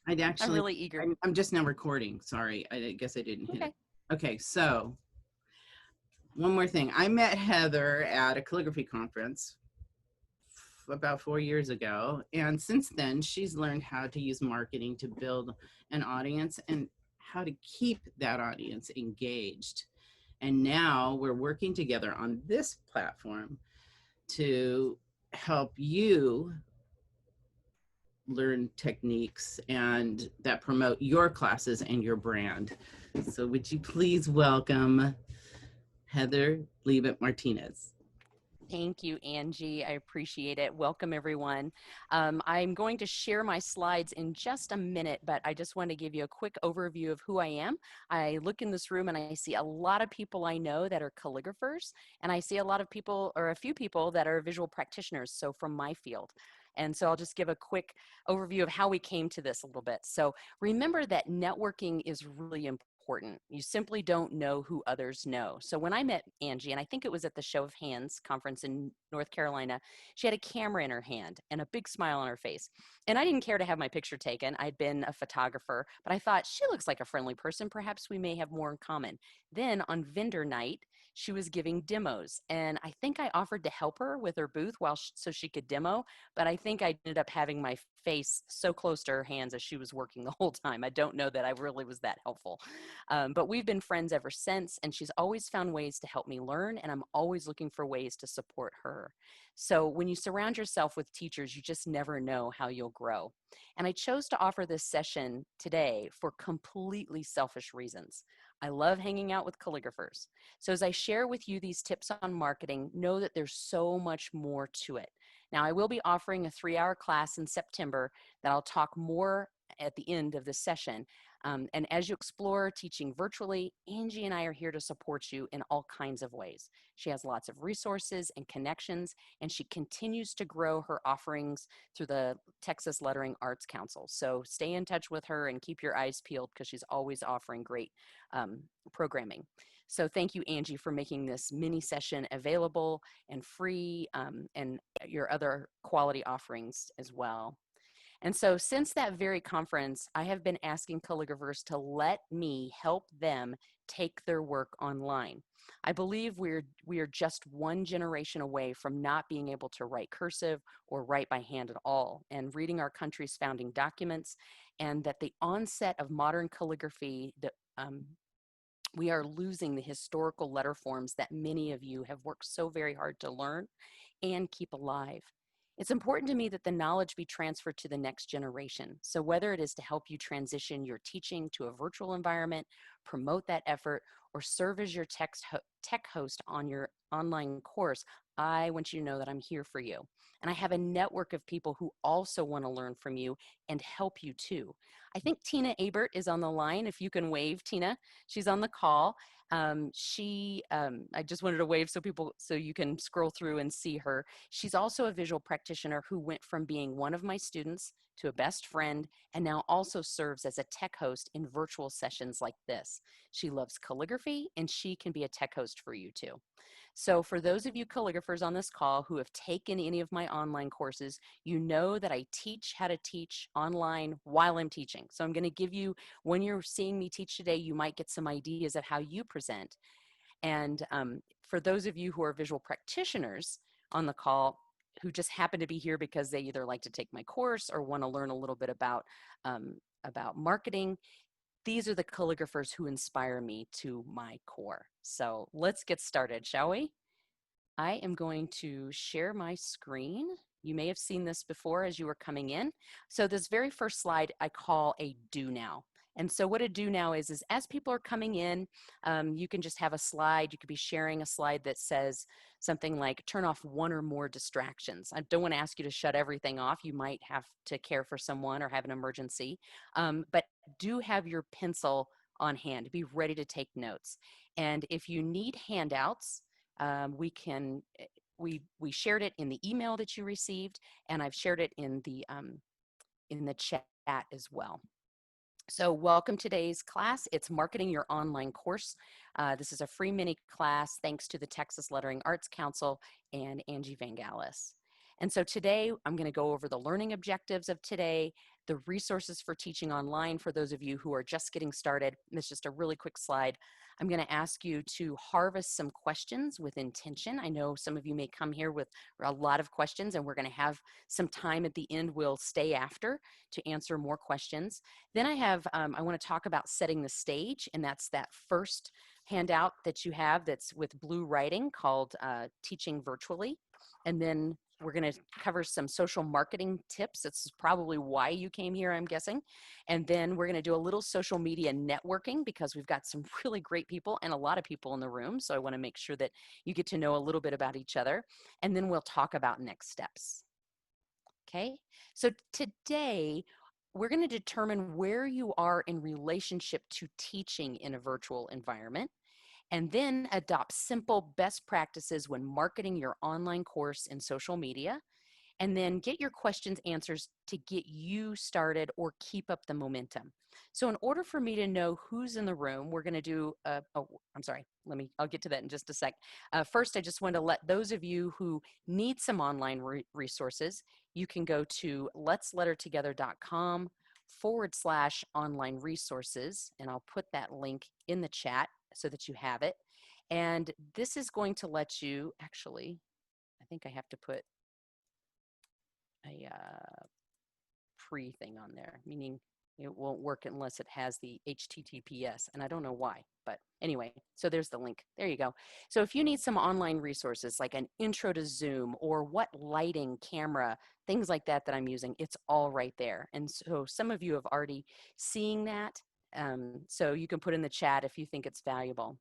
I'd I'm actually, really eager. I'm just now recording. Sorry. I guess I didn't hit it. Okay. Okay. So one more thing. I met Heather at a calligraphy conference about 4 years ago. And since then, she's learned how to use marketing to build an audience and how to keep that audience engaged. And now we're working together on this platform to help you learn techniques and that promote your classes and your brand. So would you please welcome Heather Liebet Martinez. Thank you, Angie. I appreciate it. Welcome, everyone. I'm going to share my slides in just a minute, but I just want to give you a quick overview of who I am. I look in this room and I see a lot of people I know that are calligraphers, and I see a lot of people, or a few people, that are visual practitioners, so from my field. And so I'll just give a quick overview of how we came to this a little bit. So remember that networking is really important. You simply don't know who others know. So when I met Angie, and I think it was at the Show of Hands conference in North Carolina, she had a camera in her hand and a big smile on her face. And I didn't care to have my picture taken. I'd been a photographer, but I thought she looks like a friendly person. Perhaps we may have more in common. Then on vendor night, she was giving demos, and I think I offered to help her with her booth so she could demo, but I think I ended up having my face so close to her hands as she was working the whole time. I don't know that I really was that helpful. But we've been friends ever since, and she's always found ways to help me learn, and I'm always looking for ways to support her. So when you surround yourself with teachers, you just never know how you'll grow. And I chose to offer this session today for completely selfish reasons. I love hanging out with calligraphers. So as I share with you these tips on marketing, know that there's so much more to it. Now, I will be offering a 3-hour class in September that I'll talk more at the end of this session. And as you explore teaching virtually, Angie and I are here to support you in all kinds of ways. She has lots of resources and connections, and she continues to grow her offerings through the Texas Lettering Arts Council. So stay in touch with her and keep your eyes peeled because she's always offering great programming. So thank you, Angie, for making this mini session available and free, and your other quality offerings as well. And so since that very conference, I have been asking calligraphers to let me help them take their work online. I believe we are just one generation away from not being able to write cursive or write by hand at all, and reading our country's founding documents, and that the onset of modern calligraphy, we are losing the historical letter forms that many of you have worked so very hard to learn and keep alive. It's important to me that the knowledge be transferred to the next generation. So whether it is to help you transition your teaching to a virtual environment, promote that effort, or serve as your tech host on your online course, I want you to know that I'm here for you. And I have a network of people who also want to learn from you and help you too. I think Tina Abert is on the line. If you can wave, Tina, she's on the call. I just wanted to wave so you can scroll through and see her. She's also a visual practitioner who went from being one of my students to a best friend, and now also serves as a tech host in virtual sessions like this. She loves calligraphy, and she can be a tech host for you too. So for those of you calligraphers on this call who have taken any of my online courses, you know that I teach how to teach online while I'm teaching. So I'm going to give you, when you're seeing me teach today, you might get some ideas of how you present. And for those of you who are visual practitioners on the call, who just happen to be here because they either like to take my course or want to learn a little bit about marketing, these are the calligraphers who inspire me to my core. So let's get started, shall we? I am going to share my screen. You may have seen this before as you were coming in. So this very first slide I call a do now. And so what a do now is as people are coming in, you can just have a slide. You could be sharing a slide that says something like turn off one or more distractions. I don't want to ask you to shut everything off. You might have to care for someone or have an emergency, but do have your pencil on hand. Be ready to take notes. And if you need handouts, we shared it in the email that you received, and I've shared it in the chat as well. So welcome to today's class. It's Marketing Your Online Course. This is a free mini class thanks to the Texas Lettering Arts Council and Angie Vangalis. And so today I'm going to go over the learning objectives of today, the resources for teaching online for those of you who are just getting started. It's just a really quick slide. I'm going to ask you to harvest some questions with intention. I know some of you may come here with a lot of questions, and we're going to have some time at the end. We'll stay after to answer more questions. Then I want to talk about setting the stage, and that's that first handout that you have that's with blue writing called Teaching Virtually. And then we're going to cover some social marketing tips. That's probably why you came here, I'm guessing. And then we're going to do a little social media networking because we've got some really great people and a lot of people in the room. So I want to make sure that you get to know a little bit about each other. And then we'll talk about next steps. Okay, so today we're going to determine where you are in relationship to teaching in a virtual environment, and then adopt simple best practices when marketing your online course in social media, and then get your questions answers to get you started or keep up the momentum. So in order for me to know who's in the room, we're going to do, I'm sorry, I'll get to that in just a sec. First, I just want to let those of you who need some online resources, you can go to letslettertogether.com/online resources, and I'll put that link in the chat so that you have it. And this is going to let you, actually, I think I have to put a pre thing on there, meaning it won't work unless it has the HTTPS, and I don't know why, but anyway, so there's the link. There you go. So if you need some online resources like an intro to Zoom or what lighting, camera, things like that that I'm using, it's all right there. And so some of you have already seen that, so you can put in the chat if you think it's valuable.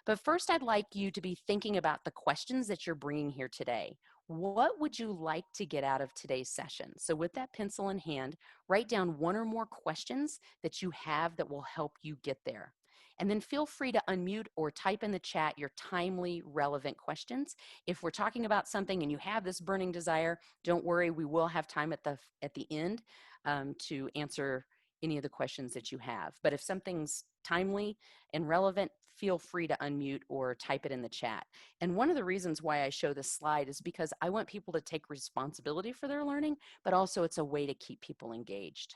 But first, I'd like you to be thinking about the questions that you're bringing here today. What would you like to get out of today's session? So with that pencil in hand, write down one or more questions that you have that will help you get there. And then feel free to unmute or type in the chat your timely, relevant questions. If we're talking about something and you have this burning desire, don't worry, we will have time at the end to answer any of the questions that you have. But if something's timely and relevant, feel free to unmute or type it in the chat. And one of the reasons why I show this slide is because I want people to take responsibility for their learning, but also it's a way to keep people engaged.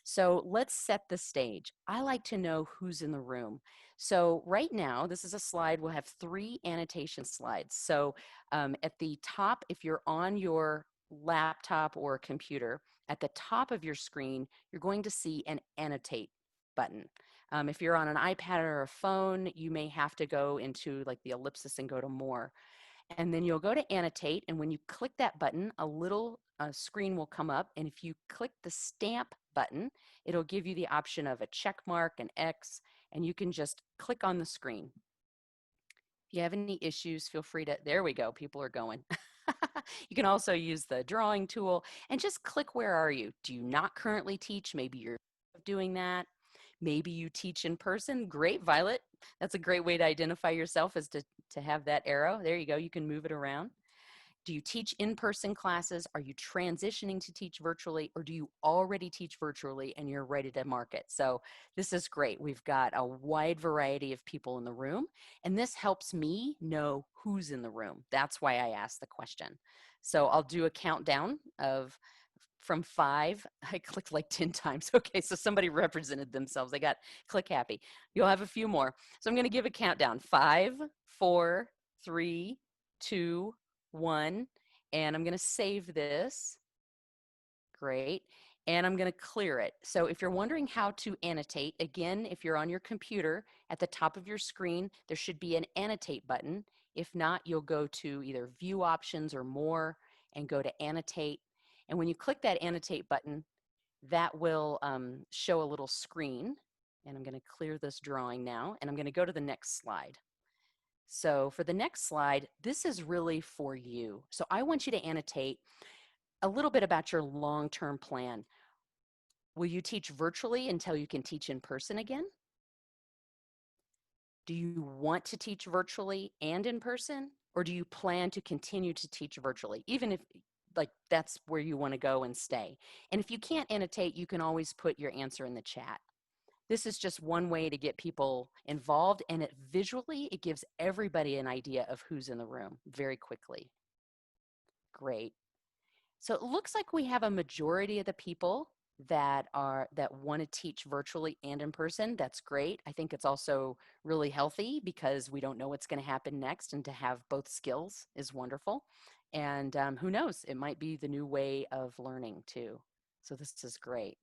So let's set the stage. I like to know who's in the room. So right now, this is a slide. We'll have 3 annotation slides. So at the top, if you're on your laptop or computer, at the top of your screen, you're going to see an annotate button. If you're on an iPad or a phone, you may have to go into like the ellipsis and go to more. And then you'll go to annotate, and when you click that button, a little screen will come up, and if you click the stamp button, it'll give you the option of a check mark, an X, and you can just click on the screen. If you have any issues, feel free to, there we go, people are going. You can also use the drawing tool and just click where are you. Do you not currently teach? Maybe you're doing that. Maybe you teach in person. Great, Violet. That's a great way to identify yourself, is to have that arrow. There you go. You can move it around. Do you teach in-person classes? Are you transitioning to teach virtually, or do you already teach virtually and you're ready to market? So this is great. We've got a wide variety of people in the room, and this helps me know who's in the room. That's why I asked the question. So I'll do a countdown of from 5. I clicked like 10 times. Okay, so somebody represented themselves. They got click happy. You'll have a few more. So I'm going to give a countdown. 5, 4, 3, 2, 1. And I'm going to save this. Great. And I'm going to clear it. So if you're wondering how to annotate, again, if you're on your computer, at the top of your screen, there should be an annotate button. If not, you'll go to either view options or more and go to annotate. And when you click that annotate button, that will show a little screen. And I'm going to clear this drawing now, and I'm going to go to the next slide. So for the next slide, this is really for you. So I want you to annotate a little bit about your long-term plan. Will you teach virtually until you can teach in person again? Do you want to teach virtually and in person? Or do you plan to continue to teach virtually, even if like that's where you want to go and stay? And if you can't annotate, you can always put your answer in the chat. This is just one way to get people involved, and it visually, it gives everybody an idea of who's in the room very quickly. Great. So it looks like we have a majority of the people that want to teach virtually and in person. That's great. I think it's also really healthy because we don't know what's going to happen next, and to have both skills is wonderful. And who knows, it might be the new way of learning too. So this is great.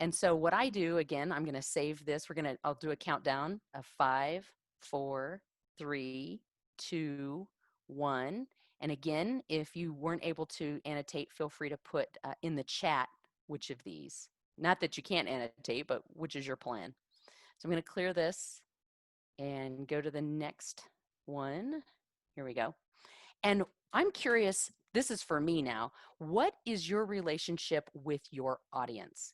And so what I do, again, I'm going to save this. I'll do a countdown of 5, 4, 3, 2, 1. And again, if you weren't able to annotate, feel free to put in the chat which of these. Not that you can't annotate, but which is your plan. So I'm going to clear this and go to the next one. Here we go. And I'm curious, this is for me now, what is your relationship with your audience?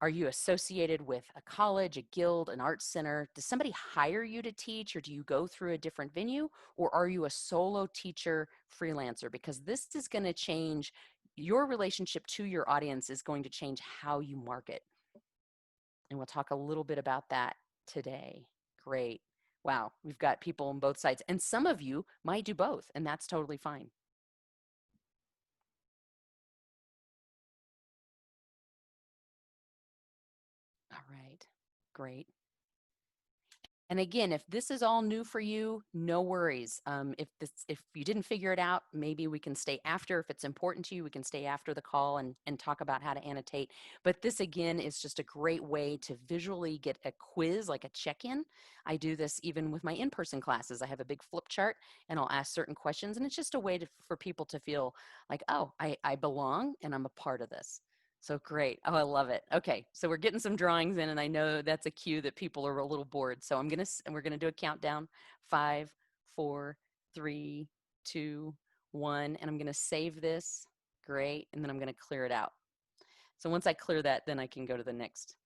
Are you associated with a college, a guild, an arts center? Does somebody hire you to teach, or do you go through a different venue? Or are you a solo teacher freelancer? Because this is going to change your relationship to your audience, is going to change how you market. And we'll talk a little bit about that today. Great. Wow, we've got people on both sides. And some of you might do both, and that's totally fine. All right, great. And again, if this is all new for you, no worries. If you didn't figure it out, maybe we can stay after. If it's important to you, we can stay after the call and talk about how to annotate. But this again is just a great way to visually get a quiz, like a check-in. I do this even with my in-person classes. I have a big flip chart and I'll ask certain questions, and it's just a way for people to feel like, oh, I belong and I'm a part of this. So great. Oh, I love it. Okay, so we're getting some drawings in, and I know that's a cue that people are a little bored. So we're gonna do a countdown. 5, 4, 3, 2, 1, and I'm gonna save this. Great, and then I'm gonna clear it out. So once I clear that, then I can go to the next.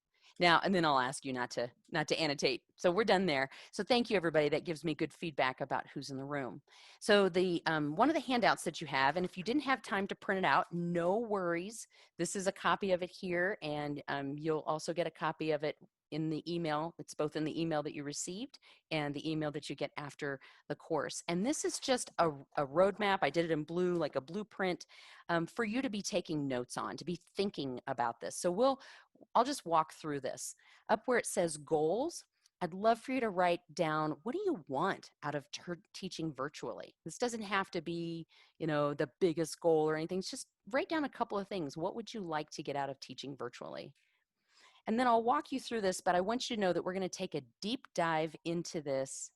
Now, and then I'll ask you not to annotate. So we're done there. So thank you, everybody. That gives me good feedback about who's in the room. So the one of the handouts that you have, and if you didn't have time to print it out, no worries. This is a copy of it here, and you'll also get a copy of it in the email. It's both in the email that you received and the email that you get after the course. And this is just a roadmap. I did it in blue, like a blueprint, for you to be taking notes on, to be thinking about this. So I'll just walk through this. Up where it says goals, I'd love for you to write down, what do you want out of teaching virtually? This doesn't have to be, the biggest goal or anything. It's just write down a couple of things. What would you like to get out of teaching virtually? And then I'll walk you through this, but I want you to know that we're going to take a deep dive into this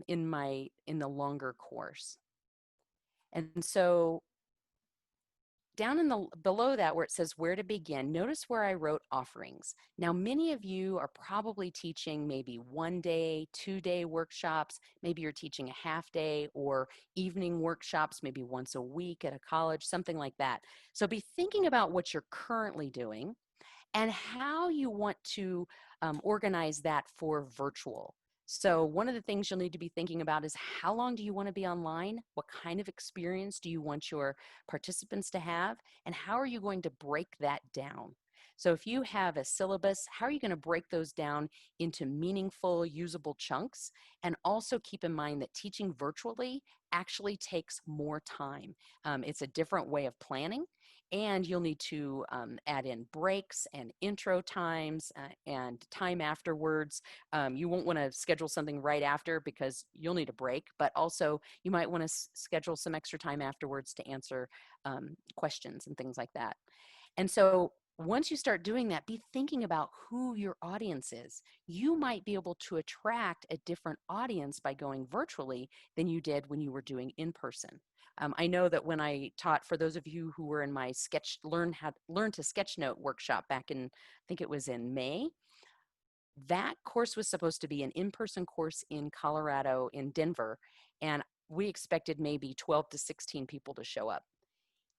in the longer course. And so down below that where it says where to begin, notice where I wrote offerings. Now, many of you are probably teaching maybe 1-day, 2-day workshops. Maybe you're teaching a half day or evening workshops, maybe once a week at a college, something like that. So be thinking about what you're currently doing and how you want to organize that for virtual. So one of the things you'll need to be thinking about is, how long do you want to be online? What kind of experience do you want your participants to have? And how are you going to break that down? So if you have a syllabus, how are you going to break those down into meaningful, usable chunks? And also keep in mind that teaching virtually actually takes more time. It's a different way of planning. And you'll need to add in breaks and intro times and time afterwards. You won't want to schedule something right after because you'll need a break, but also you might want to schedule some extra time afterwards to answer questions and things like that. And so once you start doing that, be thinking about who your audience is. You might be able to attract a different audience by going virtually than you did when you were doing in person. I know that when I taught, for those of you who were in my learn to sketchnote workshop back in, I think it was in May, that course was supposed to be an in-person course in Colorado, in Denver, and we expected maybe 12 to 16 people to show up.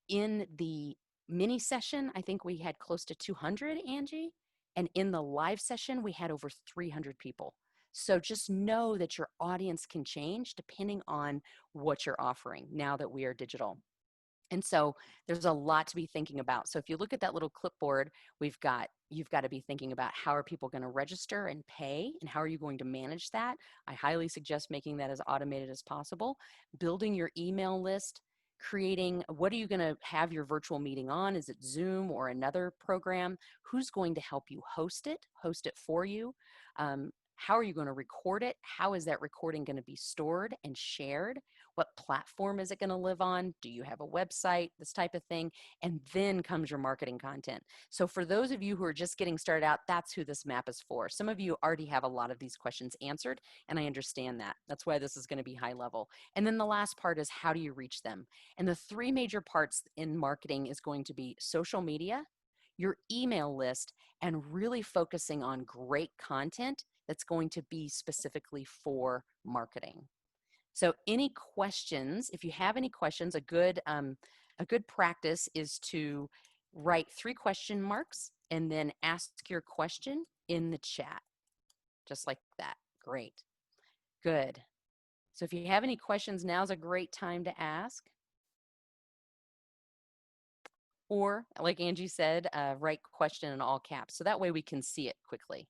In the mini session, I think we had close to 200, Angie, and in the live session, we had over 300 people. So just know that your audience can change depending on what you're offering now that we are digital. And so there's a lot to be thinking about. So if you look at that little clipboard, you've got to be thinking about, how are people going to register and pay, and how are you going to manage that? I highly suggest making that as automated as possible. Building your email list, creating what are you going to have your virtual meeting on? Is it Zoom or another program? Who's going to help you host it for you? How are you going to record it? How is that recording going to be stored and shared? What platform is it going to live on? Do you have a website? This type of thing. And then comes your marketing content. So for those of you who are just getting started out, that's who this map is for. Some of you already have a lot of these questions answered, and I understand that. That's why this is going to be high level. And then the last part is how do you reach them? And the three major parts in marketing is going to be social media, your email list, and really focusing on great content that's going to be specifically for marketing. So any questions, if you have any questions, a good practice is to write 3 question marks and then ask your question in the chat, just like that. Great. Good. So if you have any questions, now's a great time to ask. Or, like Angie said, write question in all caps. So that way we can see it quickly.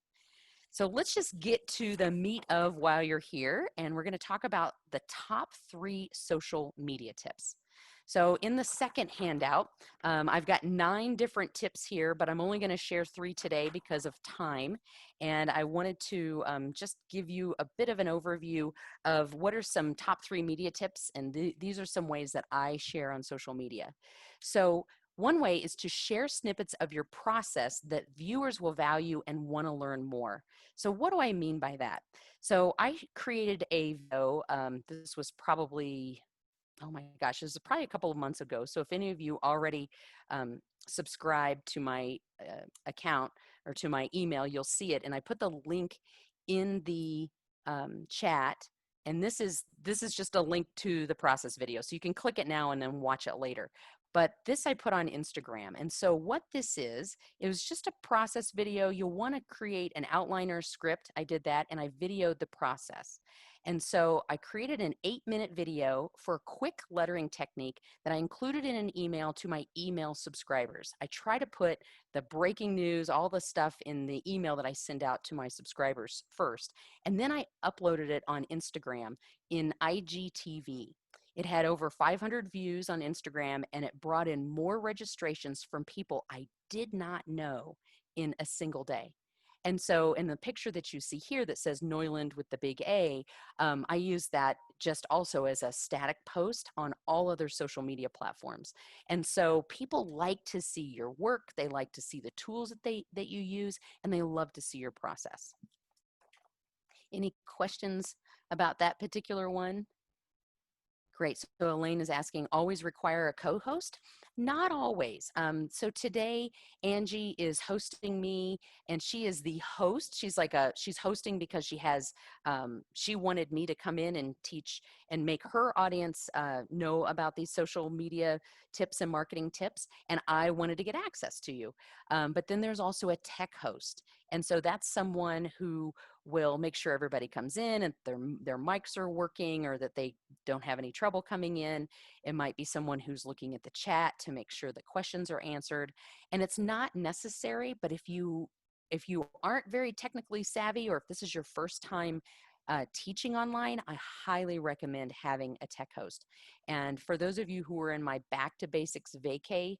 So let's just get to the meat of while you're here, and we're going to talk about the top 3 social media tips. So in the second handout, I've got 9 different tips here, but I'm only going to share 3 today because of time. And I wanted to just give you a bit of an overview of what are some top 3 media tips, and these are some ways that I share on social media. So one way is to share snippets of your process that viewers will value and want to learn more. So what do I mean by that? So I created a video, this was probably, oh my gosh, this is probably a couple of months ago. So if any of you already subscribed to my account or to my email, you'll see it. And I put the link in the chat. And this is just a link to the process video. So you can click it now and then watch it later. But this I put on Instagram. And so what this is, it was just a process video. You'll want to create an outliner script. I did that and I videoed the process. And so I created an 8-minute video for a quick lettering technique that I included in an email to my email subscribers. I try to put the breaking news, all the stuff in the email that I send out to my subscribers first. And then I uploaded it on Instagram in IGTV. It had over 500 views on Instagram, and it brought in more registrations from people I did not know in a single day. And so in the picture that you see here that says Neuland with the big A, I use that just also as a static post on all other social media platforms. And so people like to see your work, they like to see the tools that you use, and they love to see your process. Any questions about that particular one? Great. So Elaine is asking, always require a co-host? Not always. So today, Angie is hosting me, and she is the host. She's hosting because she wanted me to come in and teach and make her audience know about these social media tips and marketing tips, and I wanted to get access to you. But then there's also a tech host. And so that's someone who will make sure everybody comes in and their mics are working or that they don't have any trouble coming in. It might be someone who's looking at the chat to make sure the questions are answered. And it's not necessary, but if you aren't very technically savvy, or if this is your first time teaching online, I highly recommend having a tech host. And for those of you who were in my Back to Basics vacay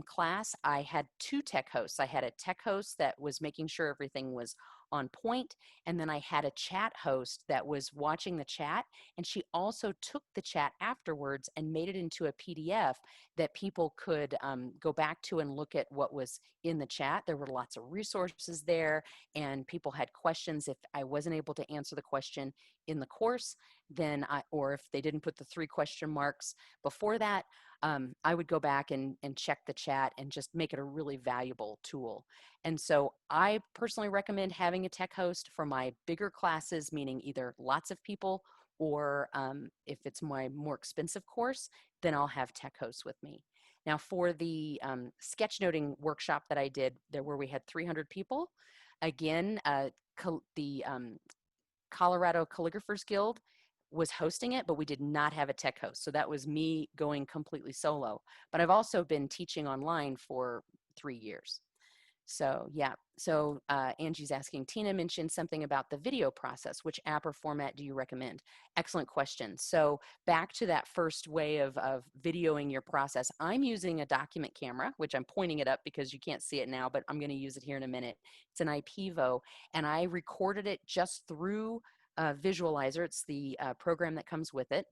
class, I had 2 tech hosts. I had a tech host that was making sure everything was on point, and then I had a chat host that was watching the chat, and she also took the chat afterwards and made it into a PDF that people could go back to and look at what was in the chat. There were lots of resources there, and people had questions. If I wasn't able to answer the question in the course, then or if they didn't put the 3 question marks before that, I would go back and check the chat and just make it a really valuable tool. And so I personally recommend having a tech host for my bigger classes, meaning either lots of people, or if it's my more expensive course, then I'll have tech hosts with me. Now for the sketchnoting workshop that I did there where we had 300 people, again, the Colorado Calligraphers Guild was hosting it, but we did not have a tech host. So that was me going completely solo. But I've also been teaching online for 3 years. So yeah, so Angie's asking, Tina mentioned something about the video process. Which app or format do you recommend? Excellent question. So back to that first way of videoing your process, I'm using a document camera, which I'm pointing it up because you can't see it now, but I'm going to use it here in a minute. It's an IPVO, and I recorded it just through Visualizer. It's the program that comes with it.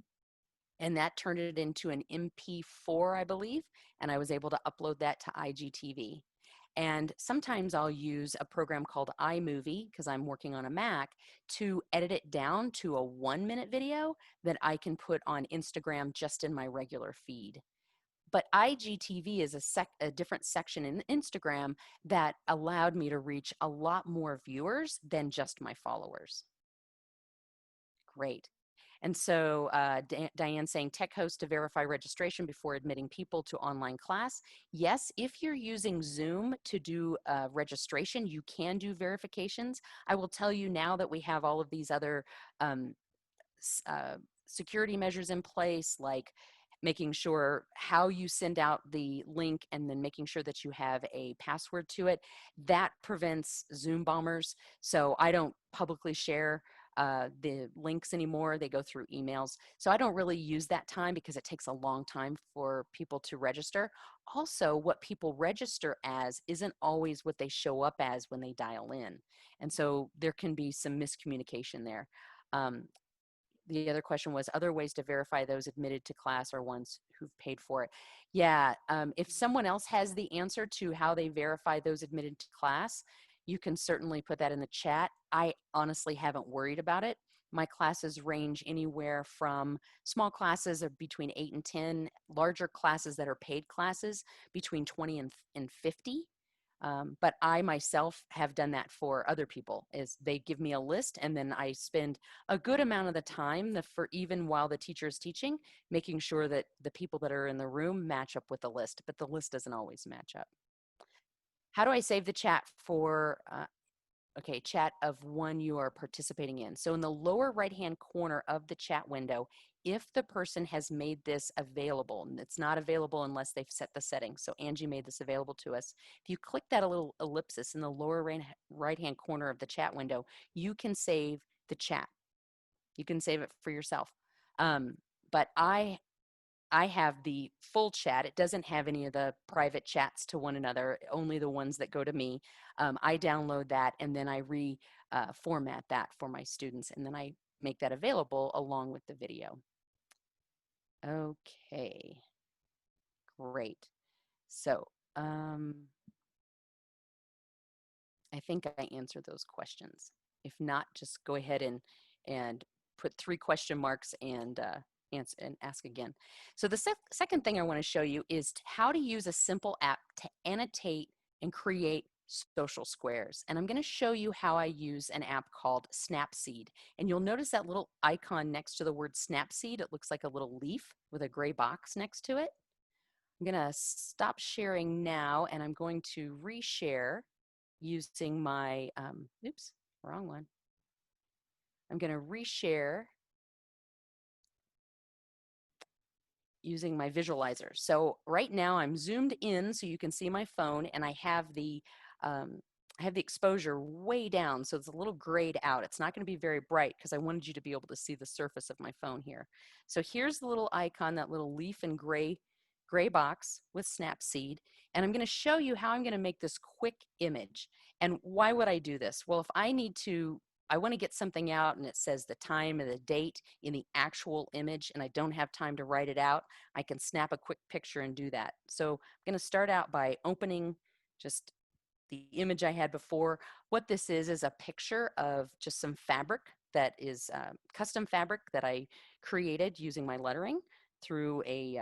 And that turned it into an MP4, I believe, and I was able to upload that to IGTV. And sometimes I'll use a program called iMovie because I'm working on a Mac to edit it down to a 1 minute video that I can put on Instagram just in my regular feed. But IGTV is a different section in Instagram that allowed me to reach a lot more viewers than just my followers. Great. And so Diane saying tech host to verify registration before admitting people to online class. Yes, if you're using Zoom to do registration, you can do verifications. I will tell you now that we have all of these other um, uh, security measures in place, like making sure how you send out the link and then making sure that you have a password to it. That prevents Zoom bombers. So I don't publicly share the links anymore. They go through emails. So I don't really use that time because it takes a long time for people to register. Also, what people register as isn't always what they show up as when they dial in. And so there can be some miscommunication there. Um, the other question was other ways to verify those admitted to class or ones who've paid for it. Yeah, if someone else has the answer to how they verify those admitted to class, you can certainly put that in the chat. I honestly haven't worried about it. My classes range anywhere from small classes of between 8 and 10, larger classes that are paid classes between 20 and 50. But I myself have done that for other people is they give me a list and then I spend a good amount of the time for even while the teacher is teaching, making sure that the people that are in the room match up with the list, but the list doesn't always match up. How do I save the chat for okay, chat of one you are participating in? So in the lower right-hand corner of the chat window, if the person has made this available, and it's not available unless they've set the settings. So Angie made this available to us. If you click that little ellipsis in the lower right-hand corner of the chat window, you can save the chat. You can save it for yourself. But I have the full chat. It doesn't have any of the private chats to one another, only the ones that go to me. I download that and then I format that for my students and then I make that available along with the video. Okay, great. So I think I answered those questions. If not, just go ahead and put 3 question marks and answer and ask again. So the second thing I want to show you is how to use a simple app to annotate and create social squares. And I'm going to show you how I use an app called Snapseed. And you'll notice that little icon next to the word Snapseed. It looks like a little leaf with a gray box next to it. I'm going to stop sharing now and I'm going to reshare using my, oops, wrong one. I'm going to reshare using my visualizer. So right now I'm zoomed in so you can see my phone and um, I have the exposure way down so it's a little grayed out. It's not going to be very bright because I wanted you to be able to see the surface of my phone here. So here's the little icon, that little leaf and gray box with Snapseed. And I'm going to show you how I'm going to make this quick image. And why would I do this? Well, if I want to get something out and it says the time and the date in the actual image and I don't have time to write it out, I can snap a quick picture and do that. So I'm going to start out by opening just the image I had before. What this is a picture of just some fabric that is custom fabric that I created using my lettering through a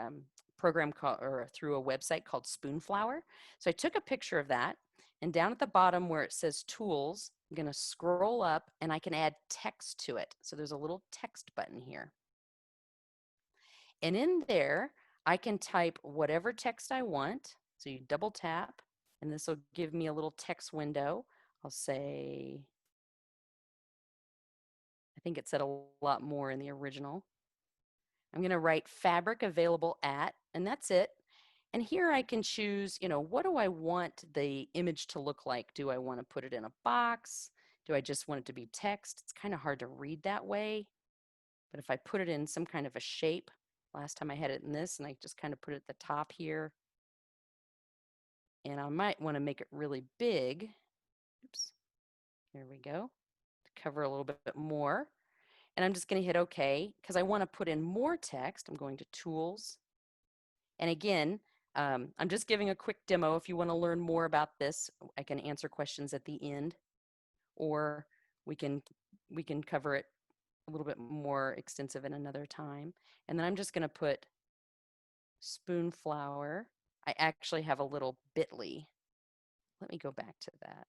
program called, or through a website called Spoonflower. So I took a picture of that, and down at the bottom where it says tools, I'm going to scroll up and I can add text to it. So there's a little text button here. And in there, I can type whatever text I want. So you double tap, and this will give me a little text window. I'll say, I think it said a lot more in the original. I'm going to write fabric available at, and that's it. And here I can choose, what do I want the image to look like? Do I want to put it in a box? Do I just want it to be text? It's kind of hard to read that way. But if I put it in some kind of a shape, last time I had it in this, and I just kind of put it at the top here, and I might want to make it really big. Oops, there we go. To cover a little bit more. And I'm just going to hit OK because I want to put in more text. I'm going to Tools. And again, I'm just giving a quick demo. If you want to learn more about this, I can answer questions at the end, or we can cover it a little bit more extensive in another time. And then I'm just going to put Spoonflower. I actually have a little bit.ly. Let me go back to that.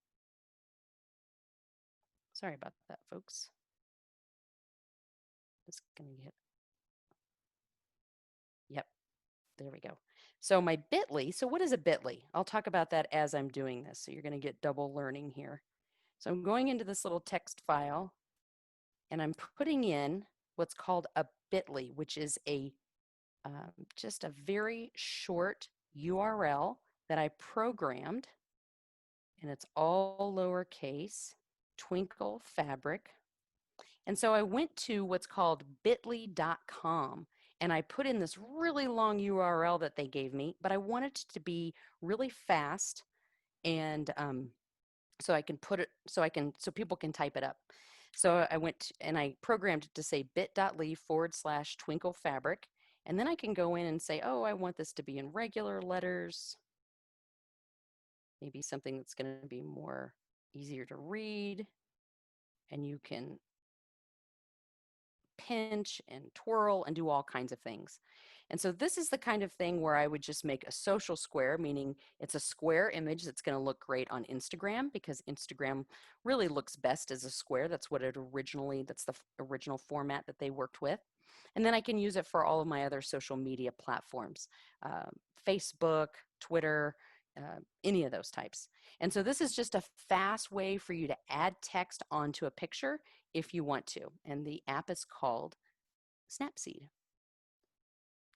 Sorry about that, folks. Just going to get, yep, there we go. So my bit.ly, so what is a bit.ly? I'll talk about that as I'm doing this. So you're going to get double learning here. So I'm going into this little text file and I'm putting in what's called a bit.ly, which is a just a very short URL that I programmed, and it's all lowercase, Twinkle Fabric. And so I went to what's called bit.ly.com and I put in this really long URL that they gave me, but I wanted it to be really fast and so I can put it, so people can type it up. So I went and I programmed it to say bit.ly/Twinkle Fabric. And then I can go in and say, oh, I want this to be in regular letters. Maybe something that's going to be more easier to read. And you can pinch and twirl and do all kinds of things. And so this is the kind of thing where I would just make a social square, meaning it's a square image that's going to look great on Instagram because Instagram really looks best as a square. That's what it originally, that's the original format that they worked with. And then I can use it for all of my other social media platforms, Facebook, Twitter, any of those types. And so this is just a fast way for you to add text onto a picture if you want to. And the app is called Snapseed.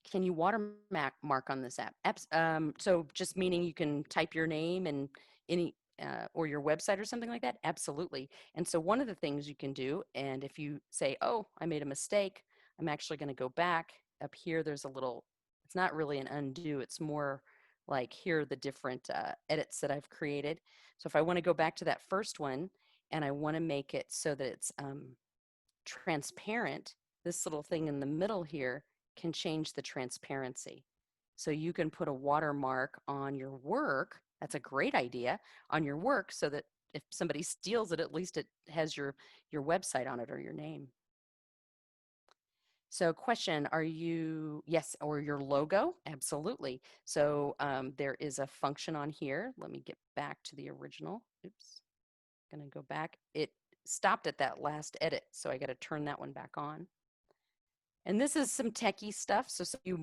Can you watermark on this app? So just meaning you can type your name and any or your website or something like that? Absolutely. And so one of the things you can do, and if you say, oh, I made a mistake, I'm actually going to go back up here. There's a little, it's not really an undo. It's more like here are the different edits that I've created. So if I want to go back to that first one and I want to make it so that it's transparent, this little thing in the middle here can change the transparency. So you can put a watermark on your work. That's a great idea, on your work, so that if somebody steals it, at least it has your website on it or your name. So question, are you, yes, or your logo? Absolutely. So there is a function on here. Let me get back to the original. Oops, gonna go back. It stopped at that last edit, so I gotta turn that one back on. And this is some techie stuff, so some of you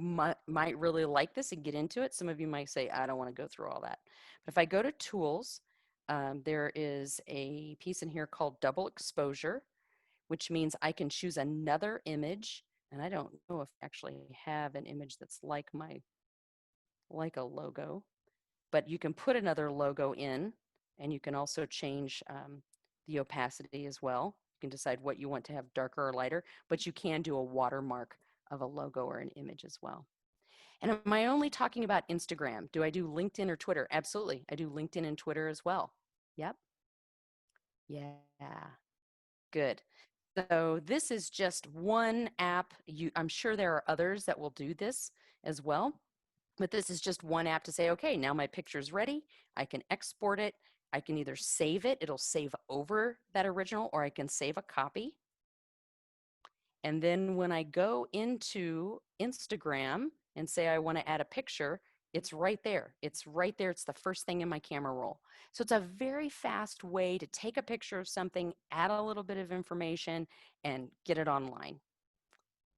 might really like this and get into it. Some of you might say, I don't want to go through all that. But if I go to Tools, there is a piece in here called Double Exposure, which means I can choose another image. And I don't know if I actually have an image that's like a logo, but you can put another logo in, and you can also change the opacity as well. You can decide what you want to have darker or lighter, but you can do a watermark of a logo or an image as well. And am I only talking about Instagram? Do I do LinkedIn or Twitter? Absolutely. I do LinkedIn and Twitter as well. Yep. Yeah. Good. So this is just one app. I'm sure there are others that will do this as well. But this is just one app to say, okay, now my picture's ready. I can export it. I can either save it. It'll save over that original, or I can save a copy. And then when I go into Instagram and say I want to add a picture, it's right there. It's right there. It's the first thing in my camera roll. So it's a very fast way to take a picture of something, add a little bit of information, and get it online.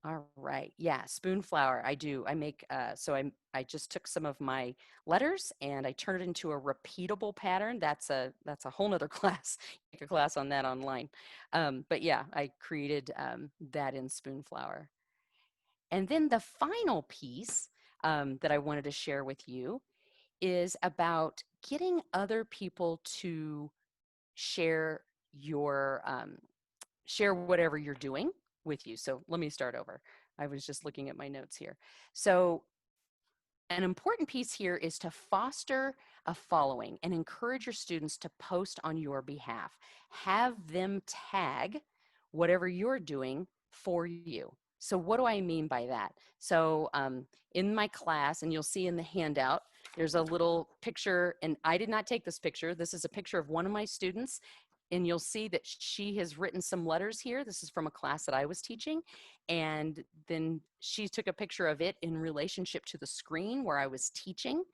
All right. Yeah, Spoonflower. I do. I make so I just took some of my letters and I turned it into a repeatable pattern. That's a whole nother class. Take a class on that online. But yeah, I created that in Spoonflower. And then the final piece, that I wanted to share with you is about getting other people to share your share whatever you're doing with you. So let me start over. I was just looking at my notes here. So an important piece here is to foster a following and encourage your students to post on your behalf. Have them tag whatever you're doing for you. So what do I mean by that? So in my class, and you'll see in the handout, there's a little picture, and I did not take this picture. This is a picture of one of my students, and you'll see that she has written some letters here. This is from a class that I was teaching. And then she took a picture of it in relationship to the screen where I was teaching.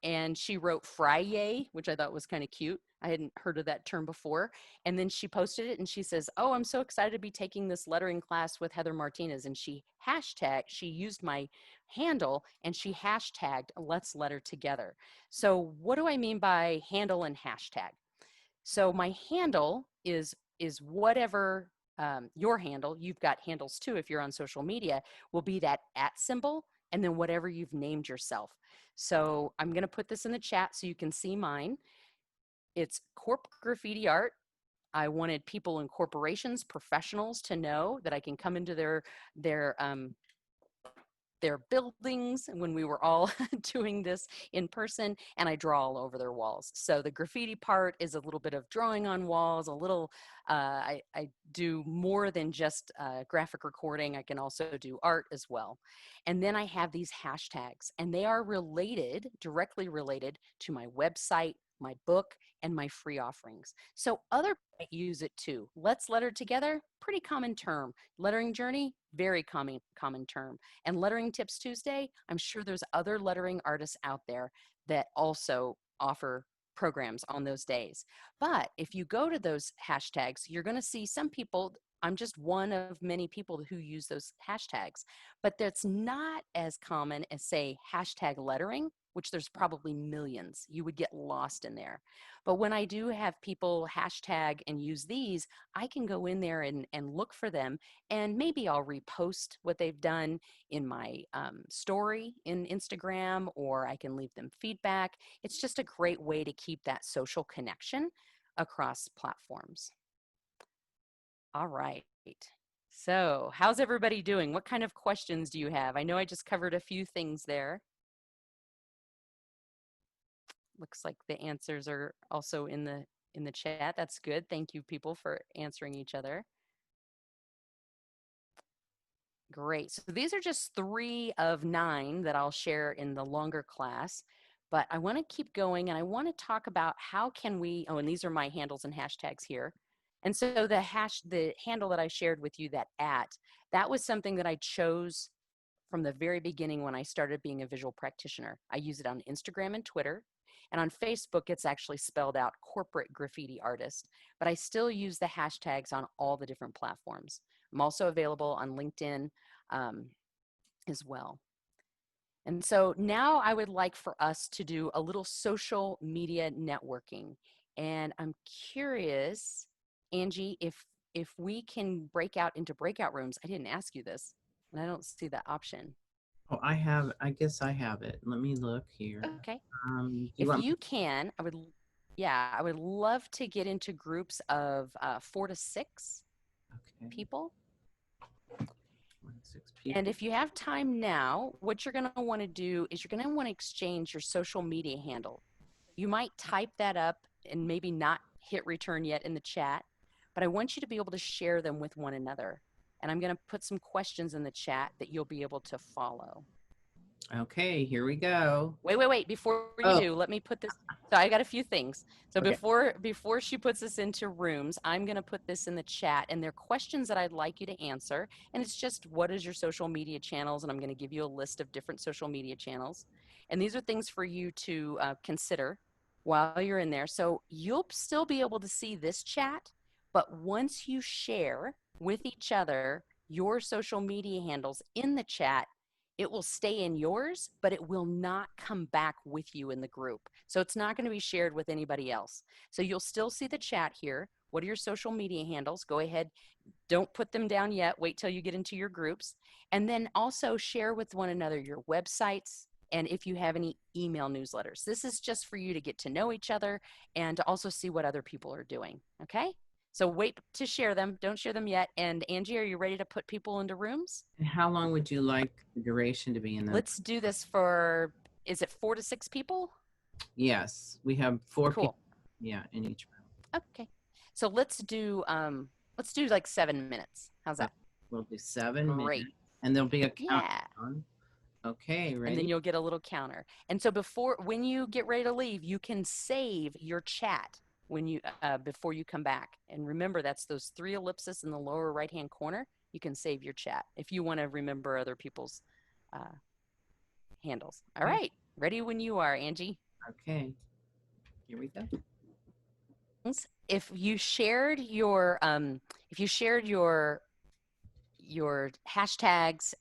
And she wrote Friday, which I thought was kind of cute. I hadn't heard of that term before. And then she posted it and she says, "Oh, I'm so excited to be taking this lettering class with Heather Martinez." And she used my handle and she hashtagged Let's Letter Together. So what do I mean by handle and hashtag? So my handle is whatever your handle, you've got handles too if you're on social media, will be that @ symbol and then whatever you've named yourself. So I'm going to put this in the chat so you can see mine. It's Corp Graffiti Art. I wanted people in corporations, professionals to know that I can come into their their buildings when we were all doing this in person, and I draw all over their walls. So the graffiti part is a little bit of drawing on walls, a little, I do more than just graphic recording. I can also do art as well. And then I have these hashtags, and they are related, directly related to my website, my book, and my free offerings. So other people use it too. Let's Letter Together, pretty common term. Lettering Journey, very common term. And Lettering Tips Tuesday, I'm sure there's other lettering artists out there that also offer programs on those days. But if you go to those hashtags, you're going to see some people, I'm just one of many people who use those hashtags, but that's not as common as, say, hashtag lettering, which there's probably millions. You would get lost in there. But when I do have people hashtag and use these, I can go in there and look for them, and maybe I'll repost what they've done in my story in Instagram, or I can leave them feedback. It's just a great way to keep that social connection across platforms. All right. So how's everybody doing? What kind of questions do you have? I know I just covered a few things there. Looks like the answers are also in the chat. That's good. Thank you, people, for answering each other. Great. So these are just 3 of 9 that I'll share in the longer class, but I want to keep going, and I want to talk about how can we, oh, and these are my handles and hashtags here. And so the handle that I shared with you, that @ that was something that I chose from the very beginning when I started being a visual practitioner. I use it on Instagram and Twitter. And on Facebook, it's actually spelled out Corporate Graffiti Artist. But I still use the hashtags on all the different platforms. I'm also available on LinkedIn as well. And so now I would like for us to do a little social media networking. And I'm curious, Angie, if we can break out into breakout rooms. I didn't ask you this, and I don't see that option. Oh, I guess I have it. Let me look here. Okay. You If want you can, I would love to get into groups of 4 to 6 okay. people. 6 people. And if you have time now, what you're going to want to do is you're going to want to exchange your social media handle. You might type that up and maybe not hit return yet in the chat, but I want you to be able to share them with one another. And I'm going to put some questions in the chat that you'll be able to follow. Okay, here we go. Wait. Before you do, let me put this. So I got a few things. So Okay. before she puts this into rooms, I'm going to put this in the chat, and they're questions that I'd like you to answer. And it's just, what is your social media channels? And I'm going to give you a list of different social media channels. And these are things for you to consider while you're in there. So you'll still be able to see this chat, but once you share with each other your social media handles in the chat, it will stay in yours, but it will not come back with you in the group. So it's not going to be shared with anybody else. So you'll still see the chat here. What are your social media handles? Go ahead. Don't put them down yet. Wait till you get into your groups. And then also share with one another your websites, and if you have any email newsletters. This is just for you to get to know each other and to also see what other people are doing. Okay? So wait to share them. Don't share them yet. And Angie, are you ready to put people into rooms? And how long would you like the duration to be in the? Let's do this for, is it 4 to 6 people? Yes, we have 4 people. Cool. Yeah, in each room. Okay. So let's do like 7 minutes. How's that? We'll do 7 Great. minutes, and there'll be a Yeah. countdown. Okay, And ready? then you'll get a little counter. And so when you get ready to leave, you can save your chat when you before you come back. And remember, that's those 3 ellipses in the lower right-hand corner. You can save your chat if you want to remember other people's handles. All right. Ready when you are, Angie. Okay, here we go. If you shared your hashtags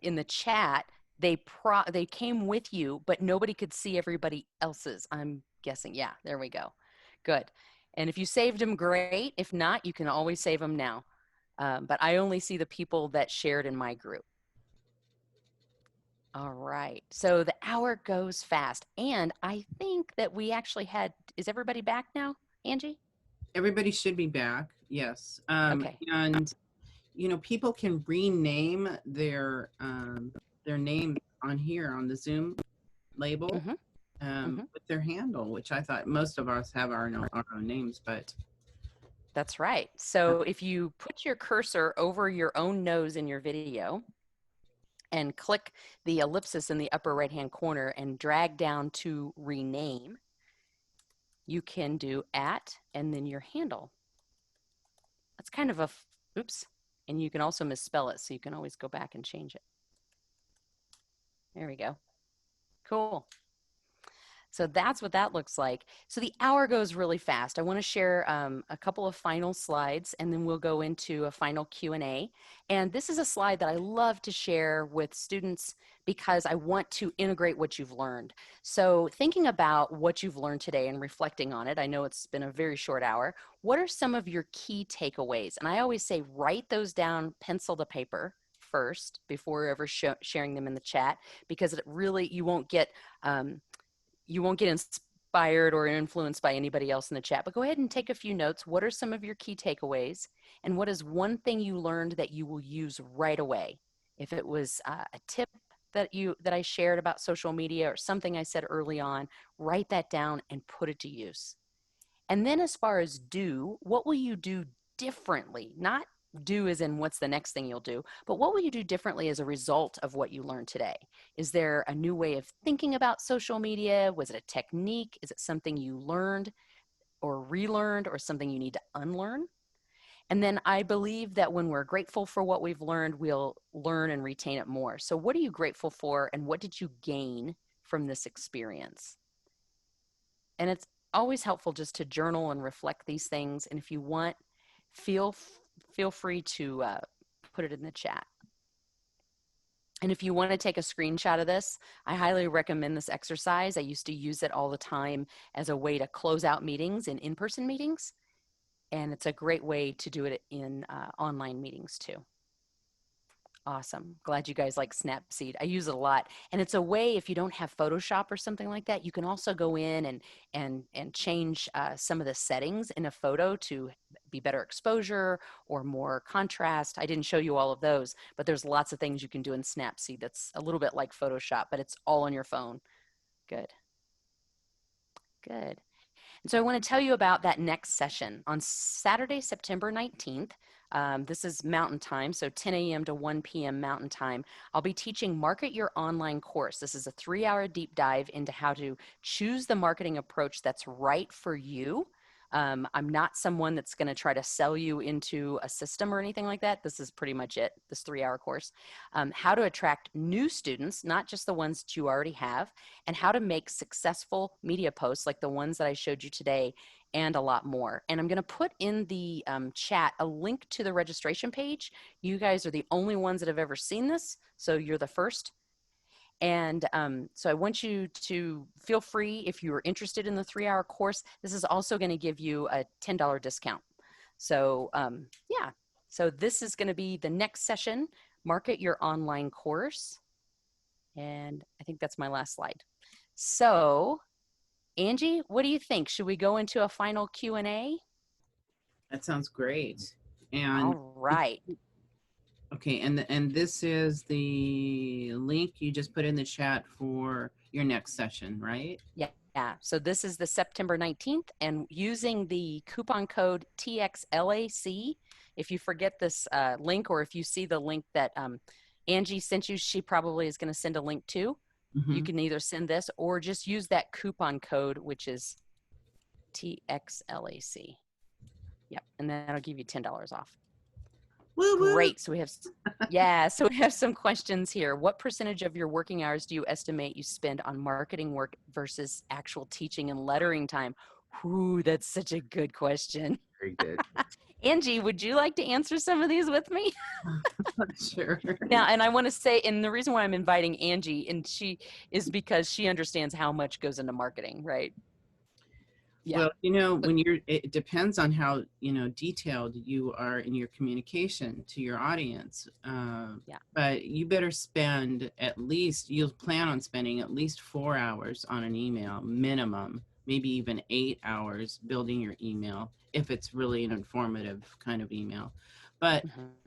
in the chat, they came with you, but nobody could see everybody else's. I'm guessing. Yeah, there we go. Good. And if you saved them, great. If not, you can always save them now. But I only see the people that shared in my group. All right. So the hour goes fast. And I think that we actually is everybody back now, Angie? Everybody should be back. Yes. Okay. And people can rename their name on here on the Zoom label with their handle, which I thought most of us have our own names, but that's right. So if you put your cursor over your own nose in your video and click the ellipsis in the upper right-hand corner and drag down to rename, you can do @ and then your handle. That's kind of oops. And you can also misspell it, so you can always go back and change it. There we go. Cool. So that's what that looks like. So the hour goes really fast. I want to share a couple of final slides, and then we'll go into a final Q&A. And this is a slide that I love to share with students because I want to integrate what you've learned. So thinking about what you've learned today and reflecting on it, I know it's been a very short hour. What are some of your key takeaways? And I always say write those down, pencil to paper first before ever sharing them in the chat, because it really, you won't get inspired or influenced by anybody else in the chat, but go ahead and take a few notes. What are some of your key takeaways? And what is one thing you learned that you will use right away? If it was a tip that I shared about social media or something I said early on, write that down and put it to use. And then as far as what will you do differently? Not do as in what's the next thing you'll do, but what will you do differently as a result of what you learned today? Is there a new way of thinking about social media? Was it a technique? Is it something you learned or relearned or something you need to unlearn? And then I believe that when we're grateful for what we've learned, we'll learn and retain it more. So what are you grateful for, and what did you gain from this experience? And it's always helpful just to journal and reflect these things. And if you want, feel free to put it in the chat. And if you want to take a screenshot of this, I highly recommend this exercise. I used to use it all the time as a way to close out meetings in in-person meetings. And it's a great way to do it in online meetings too. Awesome. Glad you guys like Snapseed. I use it a lot. And it's a way, if you don't have Photoshop or something like that, you can also go in and change some of the settings in a photo to be better exposure or more contrast. I didn't show you all of those, but there's lots of things you can do in Snapseed that's a little bit like Photoshop, but it's all on your phone. Good. Good. And so I want to tell you about that next session on Saturday, September 19th. This is Mountain Time, so 10 a.m. to 1 p.m. Mountain Time. I'll be teaching Market Your Online course. This is a 3-hour deep dive into how to choose the marketing approach that's right for you. I'm not someone that's going to try to sell you into a system or anything like that. This is pretty much it, this 3-hour course. How to attract new students, not just the ones that you already have, and how to make successful media posts like the ones that I showed you today, and a lot more. And I'm going to put in the chat a link to the registration page. You guys are the only ones that have ever seen this, so you're the first. And so I want you to feel free, if you are interested in the 3-hour course, this is also going to give you a $10 discount. So yeah, so this is going to be the next session, Market Your Online course. And I think that's my last slide. So, Angie, what do you think? Should we go into a final Q&A? That sounds great. And All right. okay, and this is the link you just put in the chat for your next session, right? Yeah. So this is the September 19th, and using the coupon code TXLAC, if you forget this link, or if you see the link that Angie sent you, she probably is going to send a link to. You can either send this or just use that coupon code, which is TXLAC. Yep. And that'll give you $10 off. Woo woo. Great. So we have, yeah, so we have some questions here. What percentage of your working hours do you estimate you spend on marketing work versus actual teaching and lettering time? Ooh, that's such a good question. Very good. Angie, would you like to answer some of these with me? Sure. Now, and I want to say, and the reason why I'm inviting Angie, and she is because she understands how much goes into marketing, right? Yeah. Well, when it depends on how, detailed you are in your communication to your audience. Yeah. But you better spend you'll plan on spending at least 4 hours on an email, minimum, maybe even 8 hours building your email, if it's really an informative kind of email. But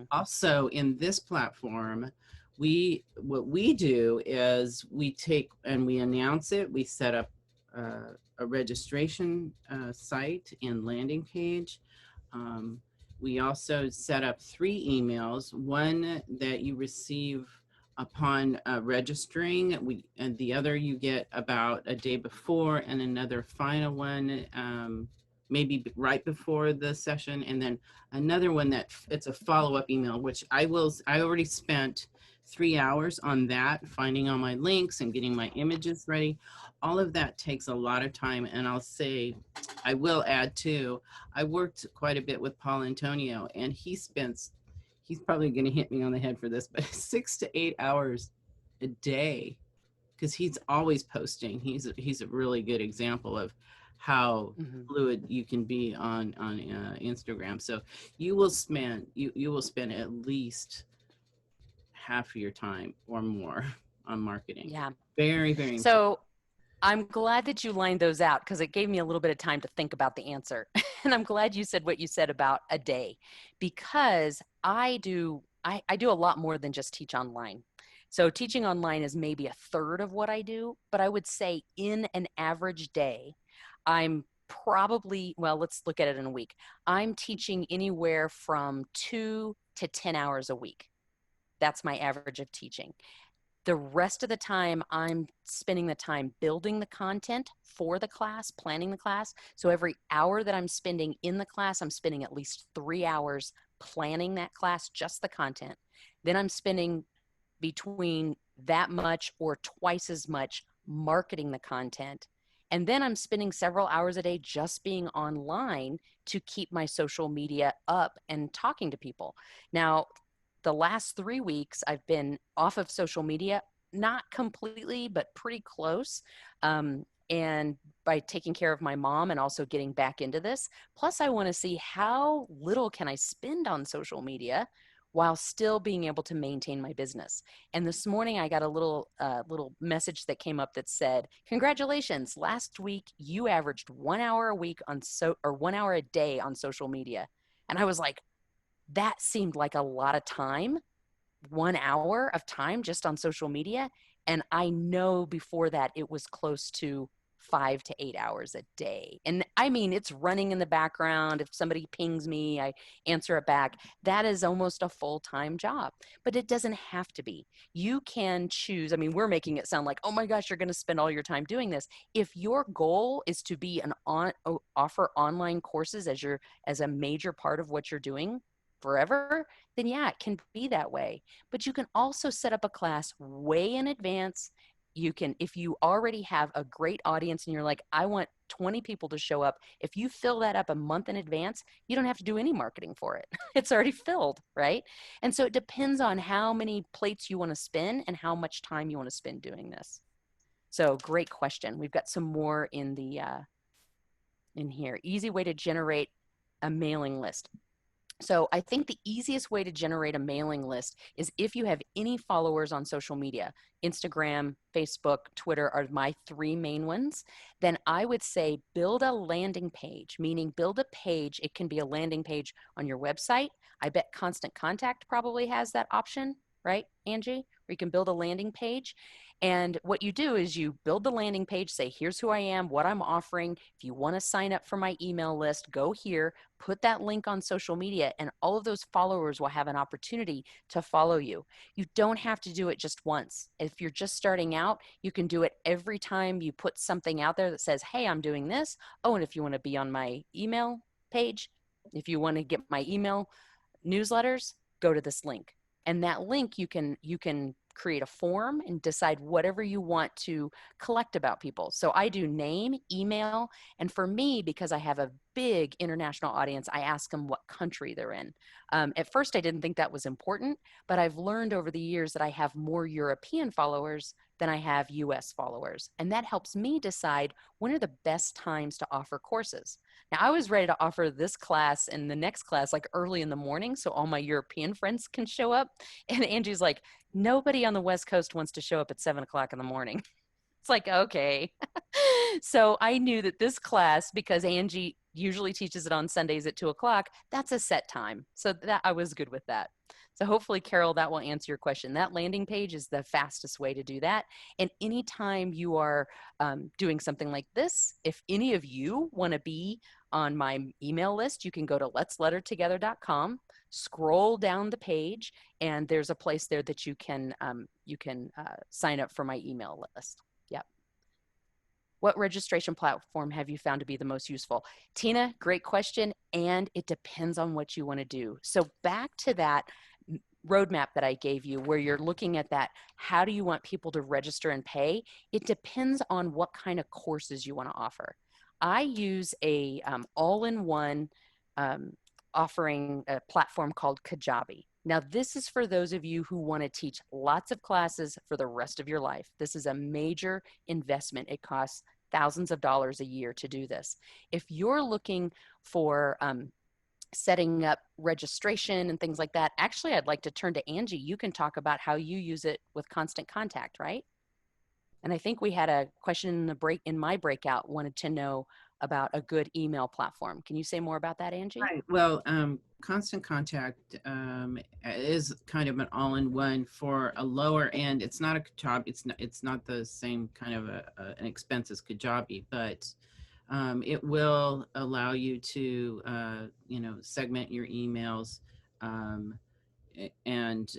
also in this platform, what we do is we take and we announce it, we set up a registration site and landing page. We also set up 3 emails, one that you receive upon registering, and the other you get about a day before, and another final one maybe right before the session, and then another one that it's a follow-up email, which I already spent 3 hours on that, finding all my links and getting my images ready. All of that takes a lot of time, and I will add too, I worked quite a bit with Paul Antonio, and he's probably going to hit me on the head for this, but 6 to 8 hours a day, because he's always posting. He's a really good example of how fluid you can be on Instagram. So you will spend at least half of your time or more on marketing. Yeah. Very, very important. So I'm glad that you lined those out, because it gave me a little bit of time to think about the answer. And I'm glad you said what you said about a day, because I do a lot more than just teach online. So teaching online is maybe a third of what I do, but I would say in an average day, I'm probably, well, let's look at it in a week. I'm teaching anywhere from 2 to 10 hours a week. That's my average of teaching. The rest of the time, I'm spending the time building the content for the class, planning the class. So every hour that I'm spending in the class, I'm spending at least 3 hours planning that class, just the content. Then I'm spending between that much or twice as much marketing the content. And then I'm spending several hours a day just being online to keep my social media up and talking to people. Now, the last 3 weeks, I've been off of social media, not completely, but pretty close. And by taking care of my mom and also getting back into this. Plus, I want to see how little can I spend on social media while still being able to maintain my business. And this morning, I got a little message that came up that said, "Congratulations! Last week you averaged 1 hour a week or 1 hour a day on social media." And I was like, that seemed like a lot of time, 1 hour of time just on social media. And I know before that it was close to 5 to 8 hours a day. And I mean, it's running in the background. If somebody pings me, I answer it back. That is almost a full-time job, but it doesn't have to be. You can choose. I mean, we're making it sound like, oh my gosh, you're going to spend all your time doing this. If your goal is to be offer online courses as a major part of what you're doing forever, then yeah, it can be that way. But you can also set up a class way in advance. You can, if you already have a great audience and you're like, I want 20 people to show up, if you fill that up a month in advance, you don't have to do any marketing for it. It's already filled, right? And so it depends on how many plates you want to spin and how much time you want to spend doing this. So great question. We've got some more in the in here. Easy way to generate a mailing list. So I think the easiest way to generate a mailing list is if you have any followers on social media. Instagram, Facebook, Twitter are my three main ones. Then I would say build a landing page, meaning build a page. It can be a landing page on your website. I bet Constant Contact probably has that option, right, Angie? Where you can build a landing page. And what you do is you build the landing page, say, here's who I am, what I'm offering. If you want to sign up for my email list, go here, put that link on social media, and all of those followers will have an opportunity to follow you. You don't have to do it just once. If you're just starting out, you can do it every time you put something out there that says, hey, I'm doing this. Oh, and if you want to be on my email page, if you want to get my email newsletters, go to this link. And that link you can create a form and decide whatever you want to collect about people. So I do name, email, and for me, because I have a big international audience, I ask them what country they're in. At first, I didn't think that was important, but I've learned over the years that I have more European followers than I have US followers. And that helps me decide when are the best times to offer courses. Now, I was ready to offer this class and the next class like early in the morning so all my European friends can show up. And Angie's like, nobody on the West Coast wants to show up at 7 o'clock in the morning. It's like, okay. So I knew that this class, because Angie usually teaches it on Sundays at 2 o'clock, that's a set time. So that I was good with that. So hopefully, Carol, that will answer your question. That landing page is the fastest way to do that. And anytime you are doing something like this, if any of you want to be on my email list, you can go to letslettertogether.com, scroll down the page, and there's a place there that you can sign up for my email list. Yep. What registration platform have you found to be the most useful? Tina, great question. And it depends on what you want to do. So back to that roadmap that I gave you where you're looking at that, how do you want people to register and pay? It depends on what kind of courses you want to offer. I use a all-in-one um, offering a platform called Kajabi. Now, this is for those of you who want to teach lots of classes for the rest of your life. This is a major investment. It costs thousands of dollars a year to do this. If you're looking for setting up registration and things like that, actually, I'd like to turn to Angie. You can talk about how you use it with Constant Contact, right? And I think we had a question in my breakout wanted to know about a good email platform. Can you say more about that, Angie? Right. Well, Constant Contact is kind of an all-in-one for a lower end. It's not a Kajabi. It's not the same kind of an expense as Kajabi, but it will allow you to segment your emails, and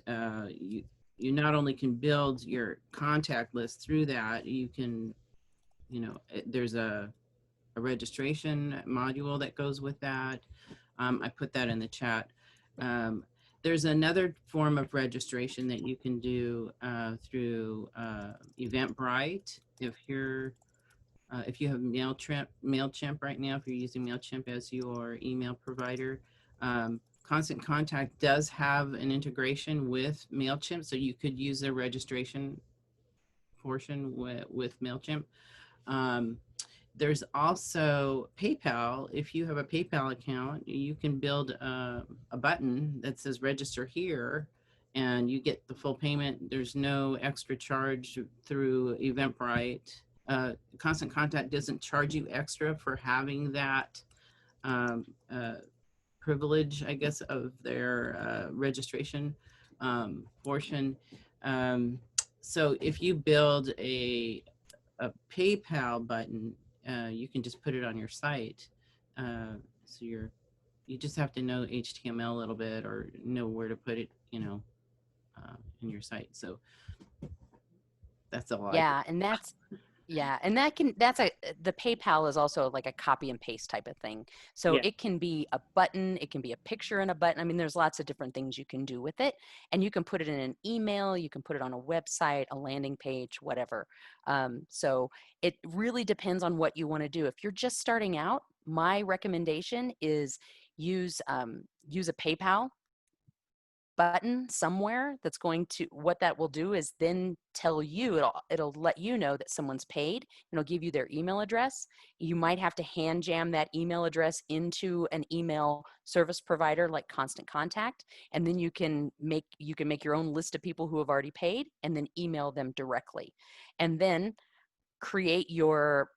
you not only can build your contact list through that. You can there's a registration module that goes with that. I put that in the chat. There's another form of registration that you can do through Eventbrite. If you have MailChimp right now, if you're using MailChimp as your email provider, Constant Contact does have an integration with MailChimp, so you could use the registration portion with MailChimp. There's also PayPal. If you have a PayPal account, you can build a button that says register here and you get the full payment. There's no extra charge through Eventbrite. Constant Contact doesn't charge you extra for having that um, uh, privilege, I guess, of their registration portion. Um, so if you build a PayPal button, you can just put it on your site. So you just have to know HTML a little bit or know where to put it, in your site. So that's all I. Yeah, and that's yeah, and the PayPal is also like a copy and paste type of thing. So Yeah. it can be a button, it can be a picture in a button. I mean, there's lots of different things you can do with it, and you can put it in an email, you can put it on a website, a landing page, whatever. So it really depends on what you want to do. If you're just starting out, my recommendation is use a PayPal button somewhere that's going to, what that will do is then tell you, it'll let you know that someone's paid, and it'll give you their email address. You might have to hand jam that email address into an email service provider like Constant Contact, and then you can make your own list of people who have already paid and then email them directly. And then create your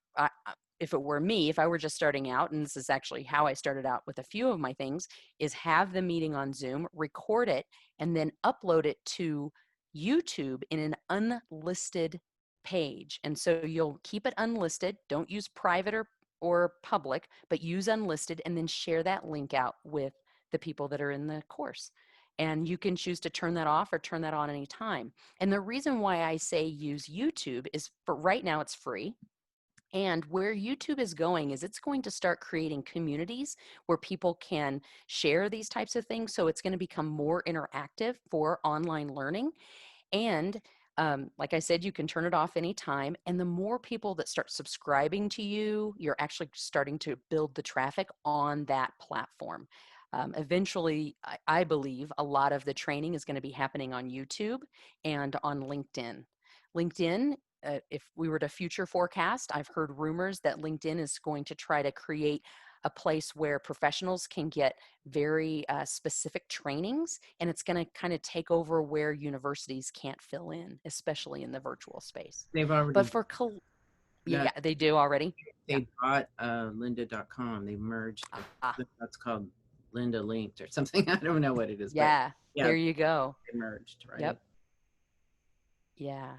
if it were me, if I were just starting out, and this is actually how I started out with a few of my things, is have the meeting on Zoom, record it, and then upload it to YouTube in an unlisted page. And so you'll keep it unlisted. Don't use private or public, but use unlisted, and then share that link out with the people that are in the course. And you can choose to turn that off or turn that on anytime. And the reason why I say use YouTube is, for right now it's free. And where YouTube is going is it's going to start creating communities where people can share these types of things. So it's going to become more interactive for online learning. And like I said, you can turn it off anytime. And the more people that start subscribing to you, you're actually starting to build the traffic on that platform. Eventually, I believe a lot of the training is going to be happening on YouTube and on LinkedIn. LinkedIn, if we were to future forecast, I've heard rumors that LinkedIn is going to try to create a place where professionals can get very specific trainings, and it's going to kind of take over where universities can't fill in, especially in the virtual space. They've already But for, that yeah, they do already. Yeah. they bought lynda.com. They merged Ah, that's called Linda Linked or something. I don't know what it is, but yeah, yeah, there you go. they merged, right? Yep. Yeah.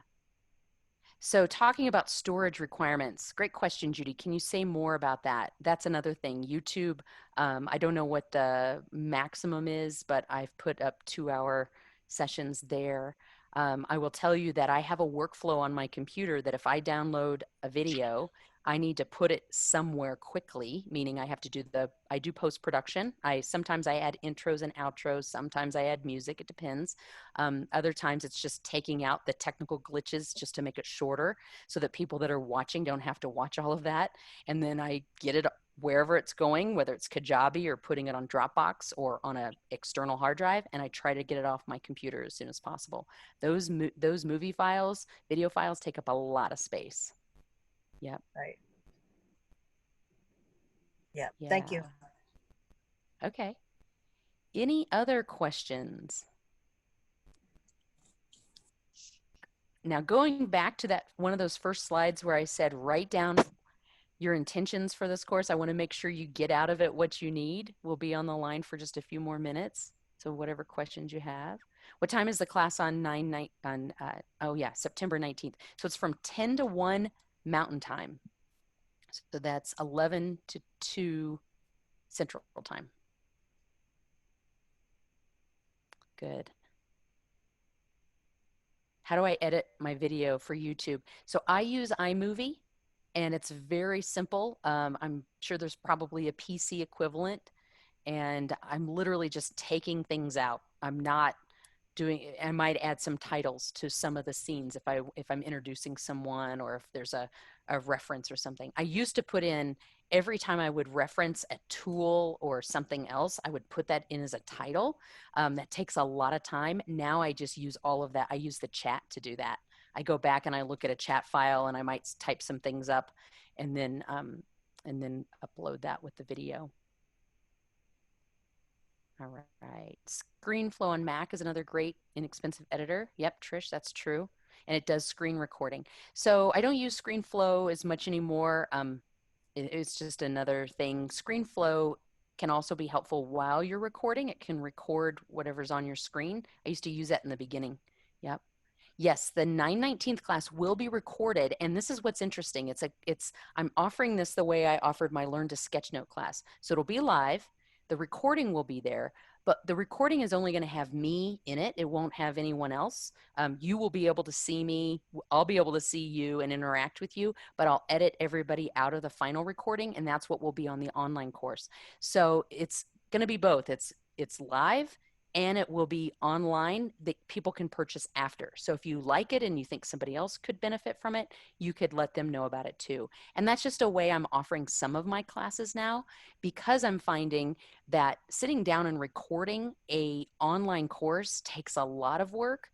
So talking about storage requirements, great question, Judy. Can you say more about that? That's another thing. YouTube, I don't know what the maximum is, but I've put up 2-hour sessions there. I will tell you that I have a workflow on my computer that if I download a video, I need to put it somewhere quickly, meaning I do post-production. Sometimes I add intros and outros, sometimes I add music, it depends. Other times it's just taking out the technical glitches just to make it shorter so that people that are watching don't have to watch all of that. And then I get it wherever it's going, whether it's Kajabi or putting it on Dropbox or on an external hard drive, and I try to get it off my computer as soon as possible. Those movie files, video files take up a lot of space. Yep. Right. Yeah. Thank you. Yeah. Okay. Any other questions? Now, going back to that one of those first slides where I said, write down your intentions for this course. I want to make sure you get out of it what you need. We'll be on the line for just a few more minutes. So whatever questions you have. What time is the class on September 19th. So it's from 10 to 1 Mountain Time. So that's 11 to 2 Central Time. Good. How do I edit my video for YouTube? So I use iMovie, and it's very simple. I'm sure there's probably a PC equivalent, and I'm literally just taking things out. I'm not doing, I might add some titles to some of the scenes if I'm introducing someone, or if there's a reference or something. I used to put in, every time I would reference a tool or something else, I would put that in as a title. That takes a lot of time. Now I just use all of that. I use the chat to do that. I go back and I look at a chat file, and I might type some things up and then upload that with the video. All right. Screenflow on Mac is another great inexpensive editor. Yep, Trish, that's true. And it does screen recording. So I don't use Screenflow as much anymore. It's just another thing. Screenflow can also be helpful while you're recording. It can record whatever's on your screen. I used to use that in the beginning. Yep. Yes, the 9/19 class will be recorded, and this is what's interesting. I'm offering this the way I offered my Learn to Sketchnote class. So it'll be live. The recording will be there, but the recording is only going to have me in it. It won't have anyone else. You will be able to see me. I'll be able to see you and interact with you, but I'll edit everybody out of the final recording, and that's what will be on the online course. So it's going to be both. It's live, and it will be online that people can purchase after. So if you like it and you think somebody else could benefit from it, you could let them know about it too. And that's just a way I'm offering some of my classes now, because I'm finding that sitting down and recording a online course takes a lot of work,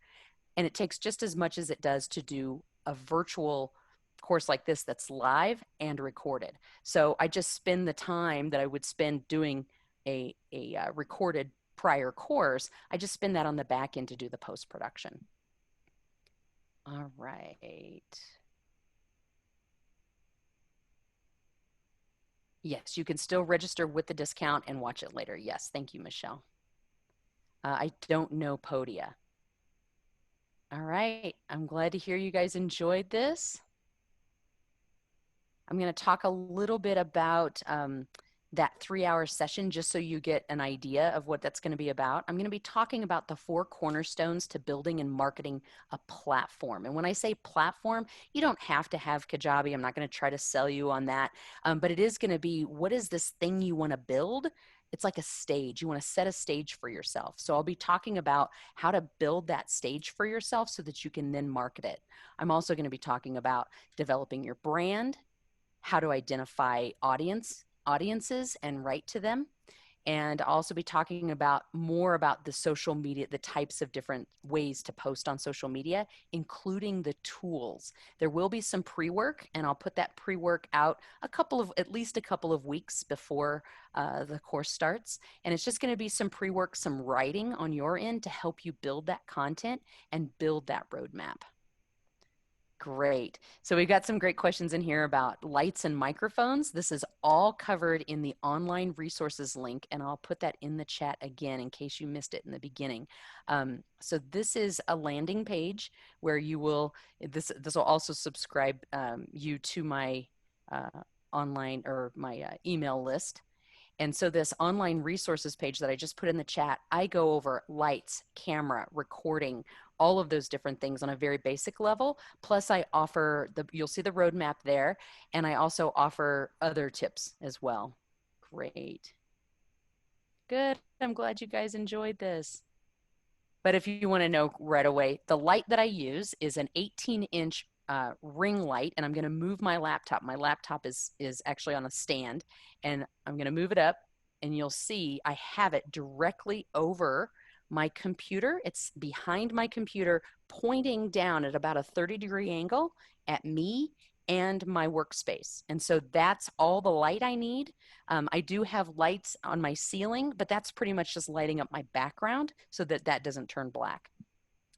and it takes just as much as it does to do a virtual course like this that's live and recorded. So I just spend the time that I would spend doing a recorded prior course, I just spend that on the back end to do the post-production. All right. Yes, you can still register with the discount and watch it later. Yes, thank you, Michelle. I don't know Podia. All right, I'm glad to hear you guys enjoyed this. I'm going to talk a little bit about that 3-hour session just so you get an idea of what that's going to be about. I'm going to be talking about the 4 cornerstones to building and marketing a platform. And when I say platform, you don't have to have Kajabi. I'm not going to try to sell you on that. But it is going to be, what is this thing you want to build? It's like a stage. You want to set a stage for yourself. So I'll be talking about how to build that stage for yourself so that you can then market it. I'm also going to be talking about developing your brand, how to identify audiences and write to them. And I'll also be talking about more about the social media, the types of different ways to post on social media, including the tools. There will be some pre-work, and I'll put that pre-work out at least a couple of weeks before the course starts. And it's just going to be some pre-work, some writing on your end to help you build that content and build that roadmap. Great. So we've got some great questions in here about lights and microphones. This is all covered in the online resources link, and I'll put that in the chat again in case you missed it in the beginning. So this is a landing page where you will, this will also subscribe you to my online or my email list. And so this online resources page that I just put in the chat, I go over lights, camera, recording, all of those different things on a very basic level. Plus I offer you'll see the roadmap there. And I also offer other tips as well. Great. Good. I'm glad you guys enjoyed this. But if you want to know right away, the light that I use is an 18-inch ring light, and I'm going to move my laptop. My laptop is actually on a stand, and I'm going to move it up, and you'll see I have it directly over my computer. It's behind my computer, pointing down at about a 30-degree angle at me and my workspace. And so that's all the light I need. I do have lights on my ceiling, but that's pretty much just lighting up my background so that that doesn't turn black.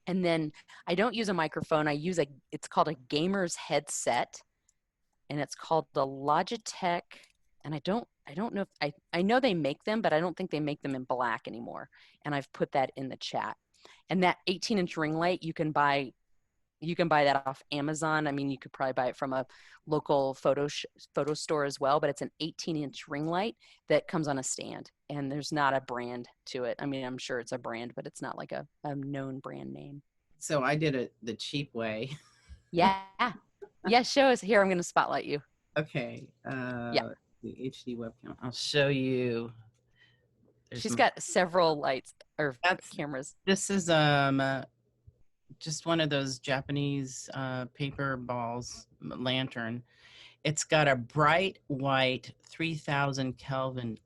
And then I don't use a microphone. I use it's called a gamer's headset, and it's called the Logitech. And I don't know if I know they make them, but I don't think they make them in black anymore. And I've put that in the chat. And that 18-inch ring light, you can buy that off Amazon. I mean, you could probably buy it from a local photo store as well, but it's an 18-inch ring light that comes on a stand, and there's not a brand to it. I mean, I'm sure it's a brand, but it's not like a known brand name. So I did it the cheap way. Yeah. Yeah, show us. Here, I'm going to spotlight you. Okay. Yeah. The HD webcam. I'll show you. She's got several lights or cameras. This is just one of those Japanese paper balls lantern. It's got a bright white 3000 Kelvin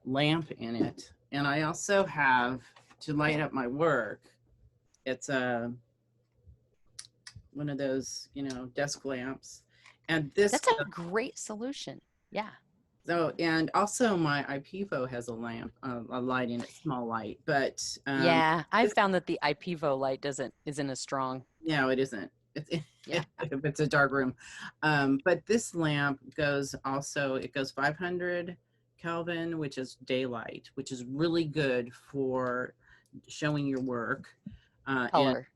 lamp in it. And I also have, to light up my work, it's one of those, desk lamps. And that's a great solution. Yeah. So, and also my IPVO has a lamp, a light in it, small light, but yeah, I found that the IPVO light isn't as strong. No, it isn't. It's a dark room. But this lamp goes 500 Kelvin, which is daylight, which is really good for showing your work. Color.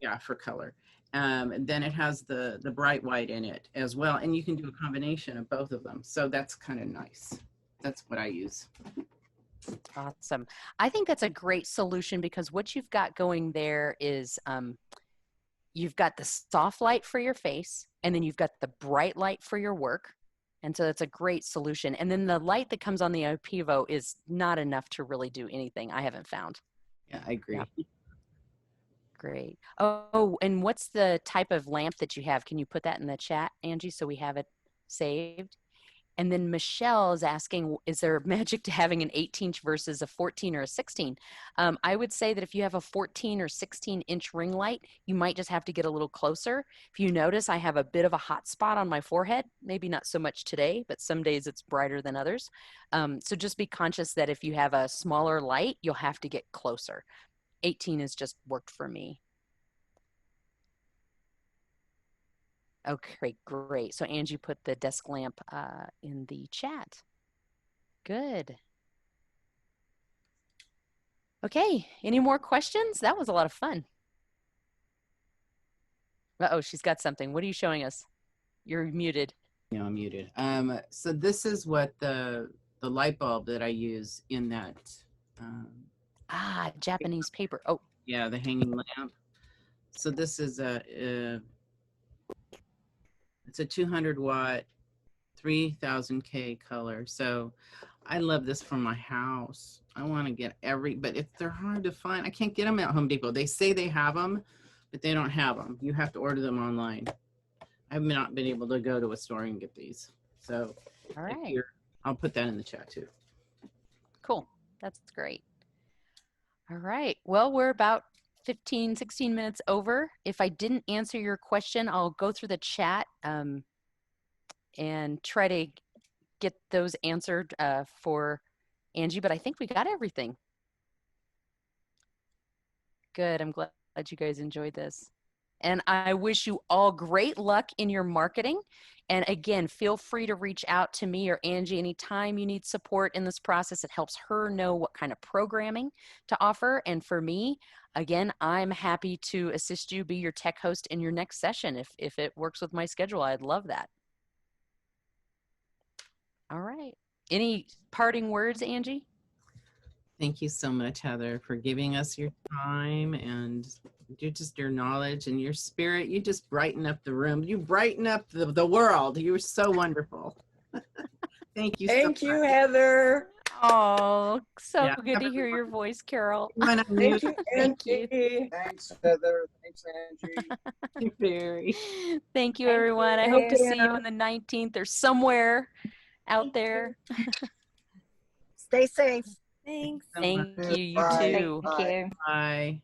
Yeah, for color. And then it has the bright white in it as well. And you can do a combination of both of them. So that's kind of nice. That's what I use. Awesome. I think that's a great solution because what you've got going there is you've got the soft light for your face, and then you've got the bright light for your work. And so that's a great solution. And then the light that comes on the Pivo is not enough to really do anything, I haven't found. Yeah, I agree. Yep. Great. Oh, and what's the type of lamp that you have? Can you put that in the chat, Angie, so we have it saved? And then Michelle is asking, is there magic to having an 18-inch versus a 14 or a 16? I would say that if you have a 14 or 16-inch ring light, you might just have to get a little closer. If you notice, I have a bit of a hot spot on my forehead, maybe not so much today, but some days it's brighter than others. So just be conscious that if you have a smaller light, you'll have to get closer. 18 has just worked for me. Okay, great. So Angie put the desk lamp in the chat. Good. Okay, any more questions? That was a lot of fun. Uh-oh, she's got something. What are you showing us? You're muted. Yeah, I'm muted. So this is what the light bulb that I use in that. Japanese paper. Oh. Yeah, the hanging lamp. So this is it's a 200 watt, 3000 K color. So I love this for my house. I want to get but if they're hard to find, I can't get them at Home Depot. They say they have them, but they don't have them. You have to order them online. I've not been able to go to a store and get these. So all right. I'll put that in the chat too. Cool. That's great. All right. Well, we're about 15, 16 minutes over. If I didn't answer your question, I'll go through the chat and try to get those answered for Angie, but I think we got everything. Good. I'm glad you guys enjoyed this. And I wish you all great luck in your marketing. And again, feel free to reach out to me or Angie anytime you need support in this process. It helps her know what kind of programming to offer. And for me, again, I'm happy to assist you, be your tech host in your next session. If it works with my schedule, I'd love that. All right. Any parting words, Angie? Thank you so much, Heather, for giving us your time and your knowledge and your spirit. You just brighten up the room. You brighten up the world. You were so wonderful. Thank you. Thank you, Heather. Oh, so good to hear your voice, Carol. Thank you, Thank you. Thanks, Heather. Thanks, Angie. Very. Thank you, everyone. I hope to see you on the 19th or somewhere out there. Stay safe. Thanks. Thank you. You Bye. too. Bye. Bye.